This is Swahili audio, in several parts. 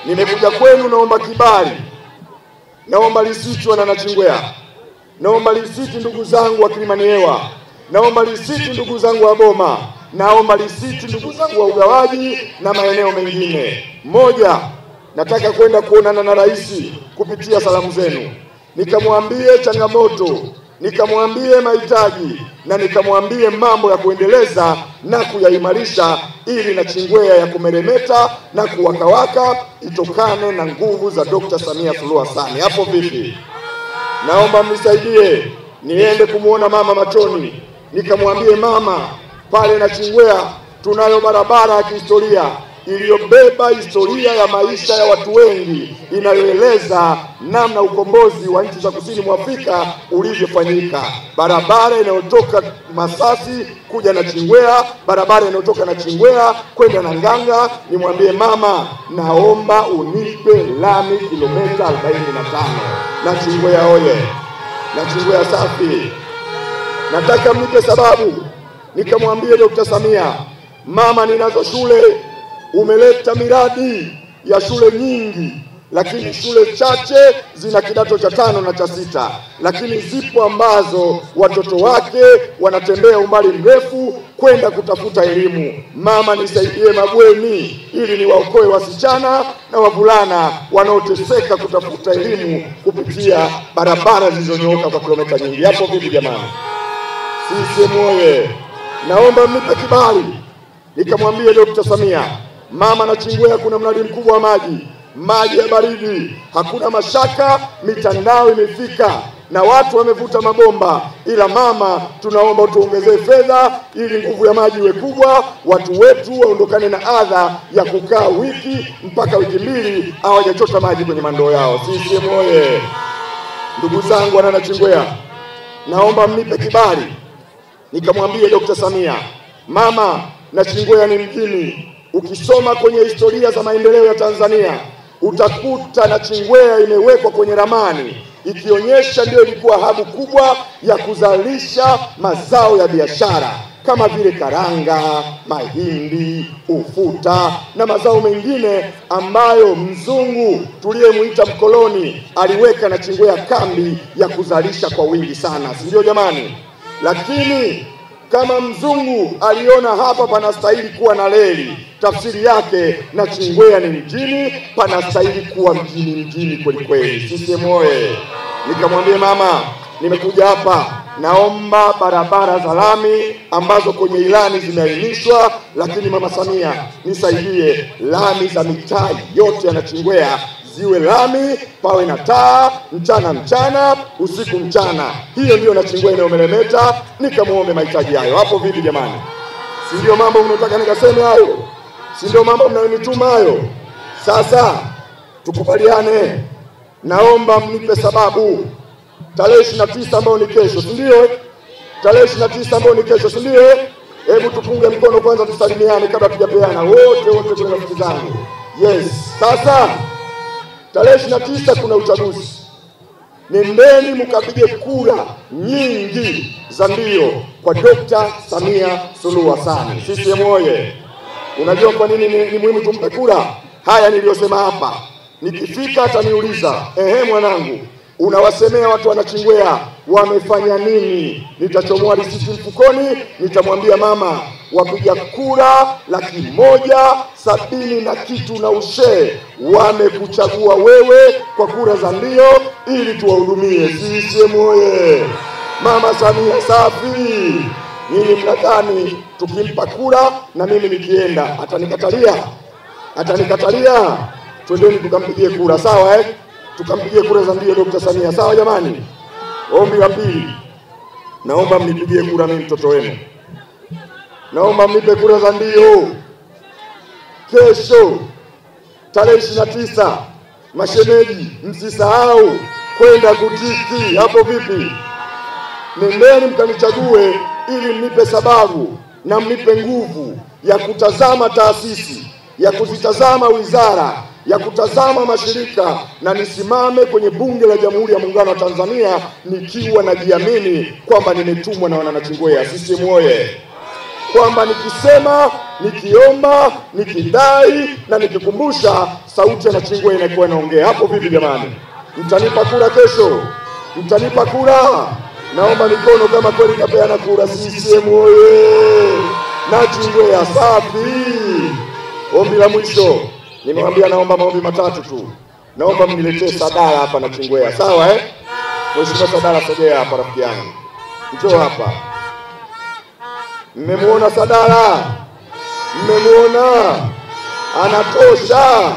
Nimekuja kwenu, naomba kibali, naomba risiti wana Nachingwea, naomba risiti ndugu zangu wa Kilimanihewa, naomba risiti ndugu zangu wa Boma, naomba risiti ndugu zangu wa Ugawaji na maeneo mengine. Moja, nataka kwenda kuonana na rais kupitia salamu zenu, nikamwambie changamoto, nikamwambie mahitaji na nikamwambie mambo ya kuendeleza na kuyaimarisha ili Nachingwea ya kumeremeta na kuwakawaka itokane na nguvu za Dr. Samia Suluhu Hassan. Hapo vipi? Naomba mnisaidie niende kumuona mama machoni, nikamwambie mama, pale Nachingwea tunayo barabara ya kihistoria iliyobeba historia ya maisha ya watu wengi, inayoeleza namna ukombozi wa nchi za kusini mwa Afrika ulivyofanyika. Barabara inayotoka Masasi kuja Nachingwea, barabara inayotoka Nachingwea kwenda Nanganga. Nimwambie mama, naomba unipe lami kilomita 45. Nachingwea oye! Nachingwea safi! Nataka mnipe sababu. Nikamwambie Dr. Samia, mama, ninazo shule, umeleta miradi ya shule nyingi, lakini shule chache zina kidato cha 5 na cha 6, lakini zipo ambazo watoto wake wanatembea umbali mrefu kwenda kutafuta elimu. Mama, nisaidie mabweni ili niwaokoe wasichana na wavulana wanaoteseka kutafuta elimu kupitia barabara zilizonyooka kwa kilomita nyingi. Hapo vipi jamani? Sisi moye! Naomba mnipe kibali. Nikamwambie Dr. Samia, mama, Nachingwea kuna mradi mkubwa wa maji ya baridi, hakuna mashaka, mitandao imefika na watu wamevuta mabomba, ila mama, tunaomba tuongezee fedha ili nguvu ya maji iwe kubwa, watu wetu waondokane na adha ya kukaa wiki mpaka wiki 2 hawajachota maji kwenye mandoo yao. Sisi moye! Ndugu zangu wana Nachingwea, naomba mnipe kibali. Nikamwambie Dr. Samia, mama, Nachingwea ni mjini. Ukisoma kwenye historia za maendeleo ya Tanzania utakuta Nachingwea imewekwa kwenye ramani ikionyesha ndio ilikuwa habu kubwa ya kuzalisha mazao ya biashara kama vile karanga, mahindi, ufuta na mazao mengine ambayo mzungu tuliyemuita mkoloni aliweka Nachingwea kambi ya kuzalisha kwa wingi sana, si ndio jamani? Lakini kama mzungu aliona hapa panastahili kuwa na reli, tafsiri yake Nachingwea ni mjini, panastahili kuwa mjini kweli kweli. Sisi moye! Nikamwambie mama, nimekuja hapa, naomba barabara za lami ambazo kwenye ilani zimeainishwa, lakini mama Samia, nisaidie lami za mitaa yote ya Nachingwea ziwe lami, pawe na taa mchana, usiku mchana. Hiyo ndio Nachingwea inayomeremeta. Nikamuombe mahitaji hayo. Hapo vipi jamani? Si ndio mambo mnataka nikaseme hayo? Si ndio mambo mnayonituma hayo? Sasa tukubaliane, naomba mnipe sababu. Tarehe 29 ambayo ni kesho, si ndio? Tarehe 29 ambayo ni kesho, si ndio? Hebu tupunge mkono kwanza, tusalimiane kabla tujapeana wote kwenye rafiki zangu. Yes. Sasa tarehe 29 kuna uchaguzi. Nendeni mkapige kura nyingi za ndio kwa Dr. Samia Suluhu Hassan. Sisi moye! Unajua kwa nini ni muhimu tumpe kura? Haya niliyosema hapa, nikifika ataniuliza, mwanangu, unawasemea watu wa Nachingwea wamefanya nini? Nitachomoa risiti mfukoni, nitamwambia mama, wapiga kura 170 na kitu na ushe wamekuchagua wewe kwa kura za ndio ili tuwahudumie. Sisi moye! Mama Samia safi! Nini mnadhani tukimpa kura na mimi nikienda atanikatalia? Atanikatalia? Twendeni tukampigie kura, sawa tukampigie kura za ndio Dr. Samia, sawa jamani? Ombi la pili, naomba mnipigie kura mimi mtoto wenu. Naomba mnipe kura za ndio. Kesho tarehe 29, mashemeji, msisahau kwenda kutiki. Hapo vipi? Nendeni mkanichague ili mnipe sababu na mnipe nguvu ya kutazama taasisi ya kuzitazama wizara, ya kutazama mashirika, na nisimame kwenye Bunge la Jamhuri ya Muungano wa Tanzania nikiwa najiamini kwamba nimetumwa na Wananachingwea. CCM oye! Kwamba nikisema, nikiomba, nikidai na nikikumbusha, sauti ya Nachingwea inakuwa inaongea. Hapo vipi jamani? Mtanipa kura kesho? Mtanipa kura? Naomba mikono kama kweli kapeana kura. CCM oye! Nachingwea safi! Ombi la mwisho, nimewambia naomba maombi matatu tu. Naomba mniletee Sadala hapa Nachingwea, sawa Mheshimiwa Sadala, sogea hapa rafiki yangu. Njoo hapa. Mmemuona Sadala? Mmemuona? Anatosha.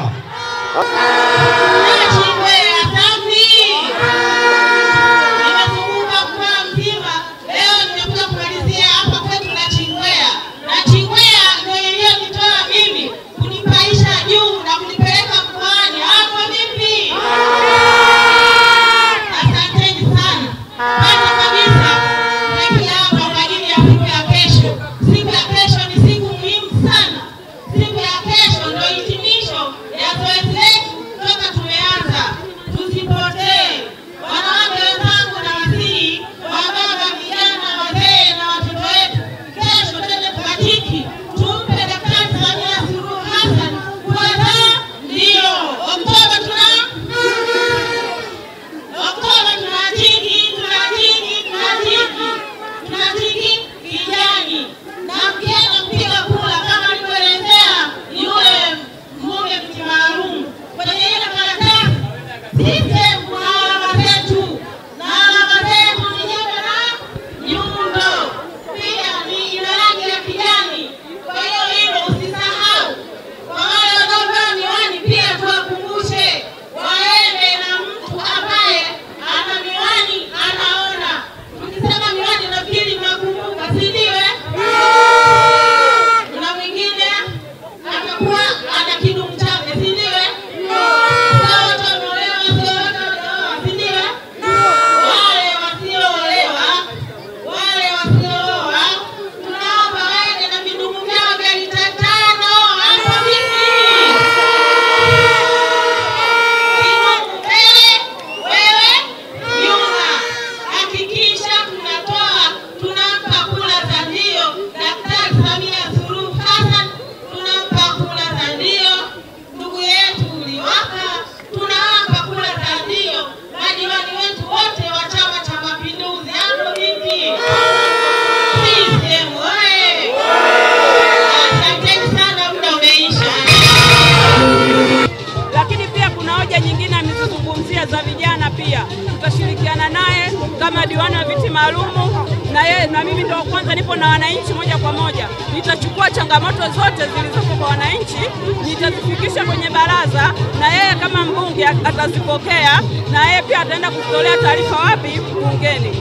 Za vijana pia tutashirikiana naye kama diwani wa viti maalumu, na yeye na mimi ndio kwanza nipo na wananchi moja kwa moja. Nitachukua changamoto zote zilizopo kwa wananchi, nitazifikisha kwenye baraza, na yeye kama mbunge atazipokea, na yeye pia ataenda kutolea taarifa wapi? Bungeni.